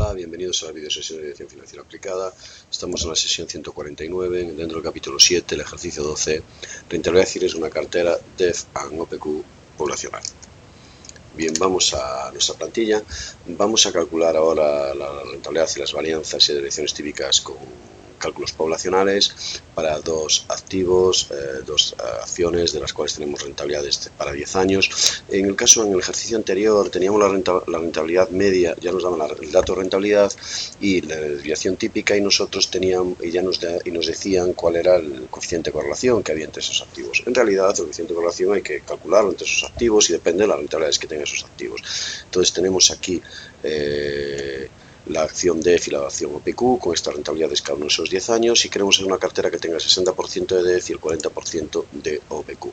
Hola, bienvenidos a la videosesión de dirección financiera aplicada. Estamos en la sesión 149, dentro del capítulo 7, el ejercicio 12, rentabilidad es una cartera DEF and OPQ poblacional. Bien, vamos a nuestra plantilla. Vamos a calcular ahora la rentabilidad y las varianzas y direcciones típicas con cálculos poblacionales para dos activos, dos acciones de las cuales tenemos rentabilidades para 10 años. En el ejercicio anterior teníamos la rentabilidad media, ya nos daban el dato de rentabilidad y la desviación típica, y nosotros teníamos y nos decían cuál era el coeficiente de correlación que había entre esos activos. En realidad el coeficiente de correlación hay que calcularlo entre esos activos y depende de las rentabilidades que tengan esos activos. Entonces tenemos aquí la acción DEF y la acción OPQ con estas rentabilidades cada uno de esos 10 años, y queremos una cartera que tenga el 60% de DEF y el 40% de OPQ.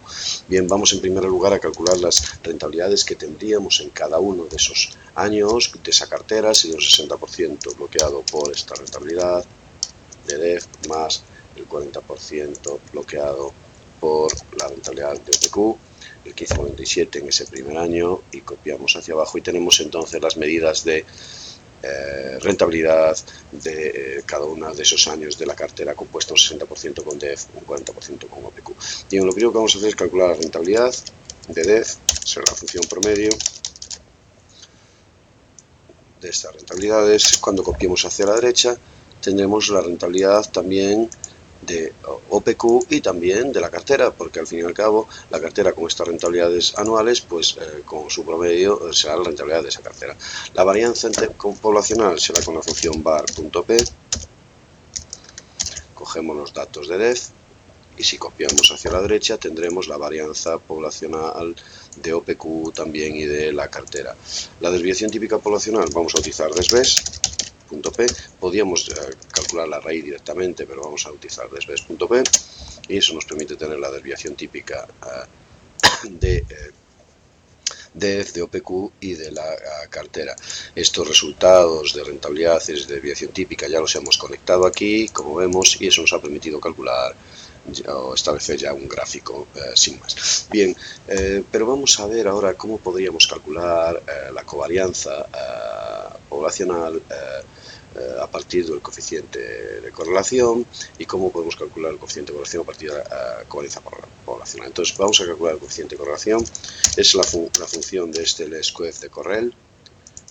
Bien, vamos en primer lugar a calcular las rentabilidades que tendríamos en cada uno de esos años de esa cartera. Sería un 60% bloqueado por esta rentabilidad de DEF más el 40% bloqueado por la rentabilidad de OPQ, el 15,97 en ese primer año, y copiamos hacia abajo y tenemos entonces las medidas de rentabilidad de cada uno de esos años de la cartera, compuesta un 60% con DEF, un 40% con OPQ. Y lo primero que vamos a hacer es calcular la rentabilidad de DEF, será la función promedio de estas rentabilidades. Cuando copiemos hacia la derecha tendremos la rentabilidad también de OPQ y también de la cartera, porque al fin y al cabo la cartera con estas rentabilidades anuales, pues con su promedio será la rentabilidad de esa cartera. La varianza poblacional será con la función var.p. Cogemos los datos de DEF y si copiamos hacia la derecha tendremos la varianza poblacional de OPQ también y de la cartera. La desviación típica poblacional vamos a utilizar desves.p. Podríamos calcular la raíz directamente, pero vamos a utilizar desves.p, y eso nos permite tener la desviación típica de DEF, de OPQ y de la cartera. Estos resultados de rentabilidad y de desviación típica ya los hemos conectado aquí, como vemos, y eso nos ha permitido calcular o establecer ya un gráfico sin más. Bien, pero vamos a ver ahora cómo podríamos calcular la covarianza poblacional a partir del coeficiente de correlación, y cómo podemos calcular el coeficiente de correlación a partir de la covarianza poblacional. Entonces vamos a calcular el coeficiente de correlación. Es la función de este LSQF de Correl.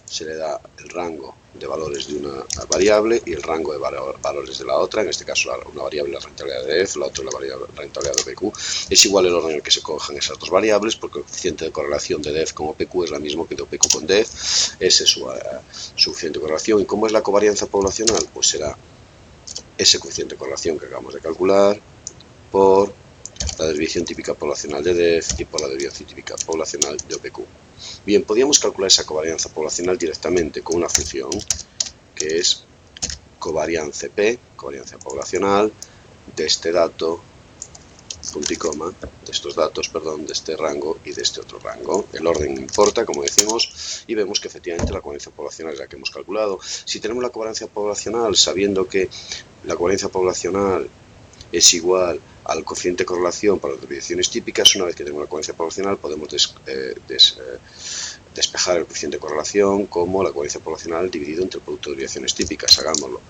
Se le da el rango de valores de una variable y el rango de valores de la otra. En este caso una variable la rentabilidad de DEF, la otra la rentabilidad de OPQ. Es igual el orden en el que se cojan esas dos variables, porque el coeficiente de correlación de DEF con OPQ es la misma que de OPQ con DEF. Ese es su coeficiente de correlación. ¿Y cómo es la covarianza poblacional? Pues será ese coeficiente de correlación que acabamos de calcular por la desviación típica poblacional de DEF y por la desviación típica poblacional de OPQ. Bien, podríamos calcular esa covarianza poblacional directamente con una función que es covariance P, covarianza poblacional, de este dato, punto y coma, de estos datos, perdón, de este rango y de este otro rango. El orden no importa, como decimos, y vemos que efectivamente la covarianza poblacional es la que hemos calculado. Si tenemos la covarianza poblacional, sabiendo que la covarianza poblacional es igual al coeficiente de correlación para las desviaciones típicas, una vez que tenemos la covarianza poblacional podemos despejar el coeficiente de correlación como la covarianza poblacional dividido entre el producto de desviaciones típicas. Hagámoslo.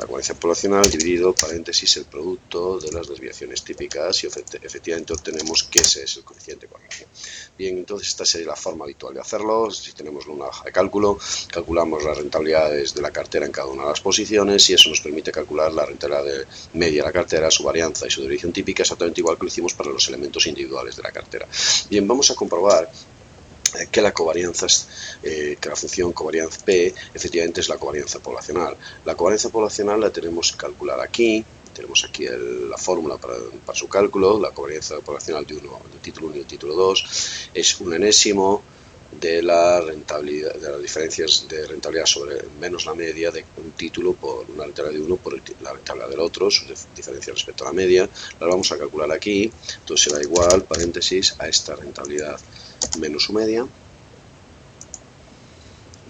La covarianza poblacional dividido, paréntesis, el producto de las desviaciones típicas, y efectivamente obtenemos que ese es el coeficiente de correlación. Bien, entonces esta sería la forma habitual de hacerlo. Si tenemos una hoja de cálculo, calculamos las rentabilidades de la cartera en cada una de las posiciones, y eso nos permite calcular la rentabilidad media de la cartera, su varianza y su desviación típica, exactamente igual que lo hicimos para los elementos individuales de la cartera. Bien, vamos a comprobar que la covarianza, que la función covarianza P efectivamente es la covarianza poblacional. La covarianza poblacional la tenemos calculada aquí. Tenemos aquí la fórmula para su cálculo. La covarianza poblacional de título 1 y título 2 es un enésimo de la rentabilidad, de las diferencias de rentabilidad sobre menos la media de un título por una rentabilidad de uno por la rentabilidad del otro, su diferencia respecto a la media. La vamos a calcular aquí. Entonces será igual, paréntesis, a esta rentabilidad menos su media,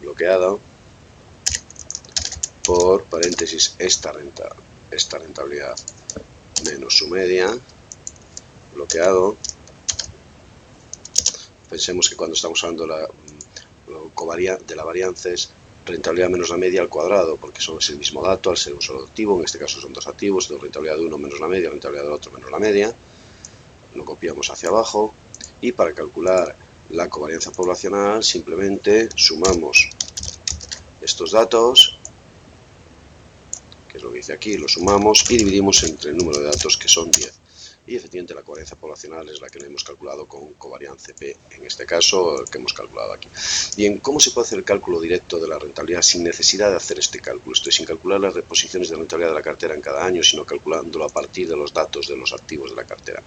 bloqueada, por paréntesis esta rentabilidad menos su media, bloqueado. Pensemos que cuando estamos hablando de la varianza es rentabilidad menos la media al cuadrado, porque es el mismo dato al ser un solo activo. En este caso son dos activos, tengo rentabilidad de uno menos la media, rentabilidad del otro menos la media. Lo copiamos hacia abajo y para calcular la covarianza poblacional simplemente sumamos estos datos, que es lo que dice aquí, lo sumamos y dividimos entre el número de datos, que son 10. Y efectivamente la covarianza poblacional es la que le hemos calculado con covariance P, en este caso el que hemos calculado aquí. Bien, ¿cómo se puede hacer el cálculo directo de la rentabilidad sin necesidad de hacer este cálculo? Esto es, sin calcular las reposiciones de rentabilidad de la cartera en cada año, sino calculándolo a partir de los datos de los activos de la cartera.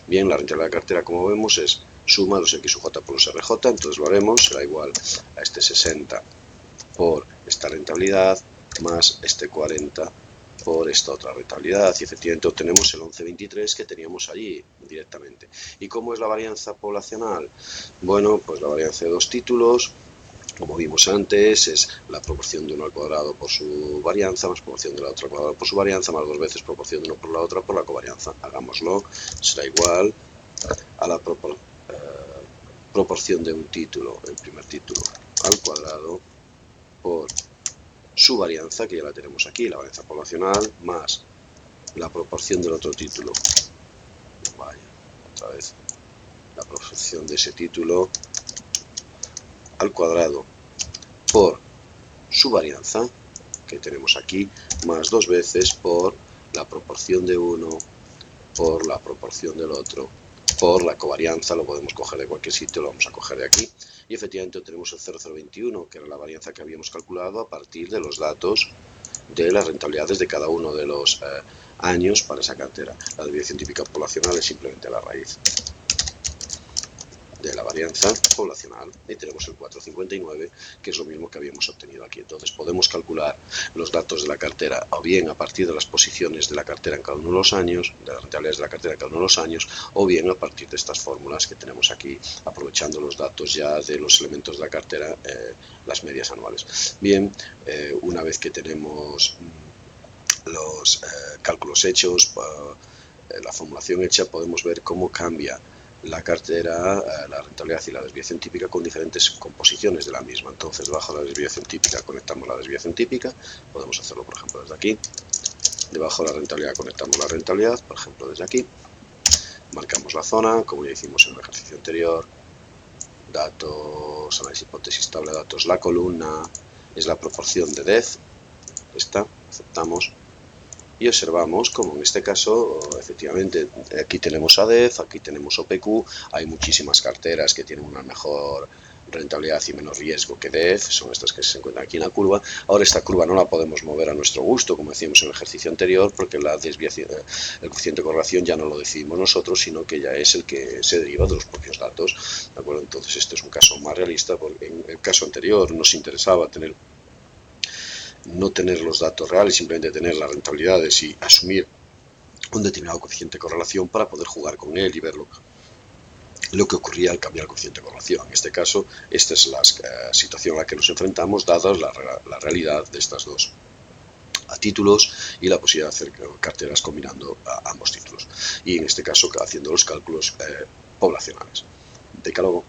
Bien, la rentabilidad de la cartera, como vemos, es suma los XUJ por los RJ, entonces lo haremos, será igual a este 60 por esta rentabilidad más este 40 por esta otra rentabilidad, y efectivamente obtenemos el 11,23 que teníamos allí directamente. ¿Y cómo es la varianza poblacional? Bueno, pues la varianza de dos títulos, como vimos antes, es la proporción de uno al cuadrado por su varianza, más proporción de la otra al cuadrado por su varianza, más dos veces proporción de uno por la otra por la covarianza. Hagámoslo, será igual a la proporción de un título, el primer título, al cuadrado por su varianza, que ya la tenemos aquí, la varianza poblacional, más la proporción del otro título. Vaya, otra vez, la proporción de ese título al cuadrado por su varianza, que tenemos aquí, más dos veces por la proporción de uno por la proporción del otro por la covarianza. Lo podemos coger de cualquier sitio, lo vamos a coger de aquí, y efectivamente obtenemos el 0,021, que era la varianza que habíamos calculado a partir de los datos de las rentabilidades de cada uno de los años para esa cartera. La desviación típica poblacional es simplemente la raíz de la varianza poblacional, y tenemos el 4,59, que es lo mismo que habíamos obtenido aquí. Entonces podemos calcular los datos de la cartera o bien a partir de las posiciones de la cartera en cada uno de los años, de las rentabilidades de la cartera en cada uno de los años, o bien a partir de estas fórmulas que tenemos aquí, aprovechando los datos ya de los elementos de la cartera, las medias anuales. Bien, una vez que tenemos los cálculos hechos, la formulación hecha, podemos ver cómo cambia la cartera, la rentabilidad y la desviación típica con diferentes composiciones de la misma. Entonces, bajo la desviación típica conectamos la desviación típica, podemos hacerlo por ejemplo desde aquí. Debajo de la rentabilidad conectamos la rentabilidad, por ejemplo desde aquí. Marcamos la zona, como ya hicimos en el ejercicio anterior. Datos, análisis hipótesis, tabla de datos, la columna es la proporción de DEF, esta, aceptamos. Y observamos como en este caso, efectivamente, aquí tenemos ADEF, aquí tenemos OPQ, hay muchísimas carteras que tienen una mejor rentabilidad y menos riesgo que DEF, son estas que se encuentran aquí en la curva. Ahora esta curva no la podemos mover a nuestro gusto, como decíamos en el ejercicio anterior, porque la desviación, el coeficiente de correlación ya no lo decidimos nosotros, sino que ya es el que se deriva de los propios datos. ¿De acuerdo? Entonces este es un caso más realista, porque en el caso anterior nos interesaba no tener los datos reales, simplemente tener las rentabilidades y asumir un determinado coeficiente de correlación para poder jugar con él y ver lo que ocurría al cambiar el coeficiente de correlación. En este caso, esta es la situación a la que nos enfrentamos, dadas la realidad de estas dos títulos y la posibilidad de hacer carteras combinando ambos títulos. Y en este caso, haciendo los cálculos poblacionales. Decálogo.